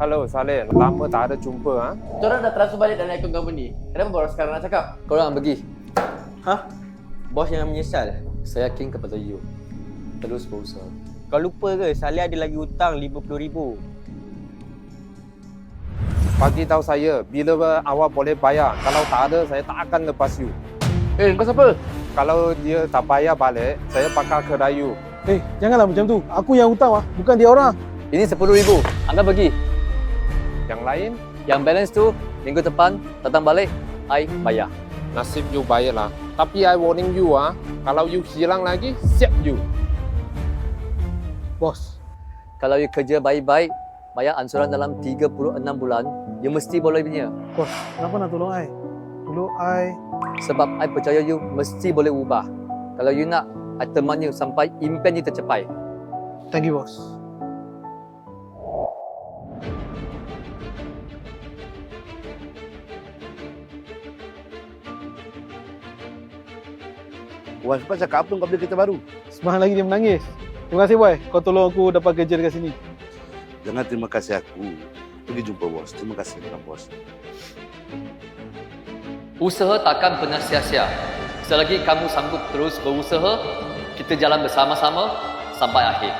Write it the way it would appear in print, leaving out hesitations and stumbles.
Halo Saleh, lama tak ada jumpa ha? Korang dah transfer balik dari akaun company. Kenapa baru sekarang nak cakap? Korang pergi. Hah? Bos jangan menyesal. Saya yakin kepada you. Terus berusaha. Kau lupa ke Saleh ada lagi hutang RM50,000. Bagi tahu saya, bila awak boleh bayar. Kalau tak ada, saya tak akan lepas you. Kau siapa? Kalau dia tak bayar balik, saya bakal kedai you. Janganlah macam tu. Aku yang hutang bukan dia orang. Ini RM10,000. Anda pergi. Yang lain, Yang balance tu minggu depan datang balik, I bayar. nasib you bayarlah. Tapi I warning you kalau you hilang lagi, siap you. Bos, Kalau you kerja baik-baik, bayar ansuran dalam 36 bulan, you mesti boleh punya. bos, kenapa nak tolong I? Dulu I... Sebab I percaya you mesti boleh ubah. Kalau you nak, I teman you sampai impian you tercapai. Thank you, bos. Wan, cepat cakap apa kau beli kereta baru? Semalam lagi dia menangis. Terima kasih, boy. Kau tolong aku dapat kerja dekat sini. Jangan terima kasih aku. Pergi jumpa bos. Terima kasih bos. Usaha takkan pernah sia-sia. Selagi kamu sanggup terus berusaha, kita jalan bersama-sama sampai akhir.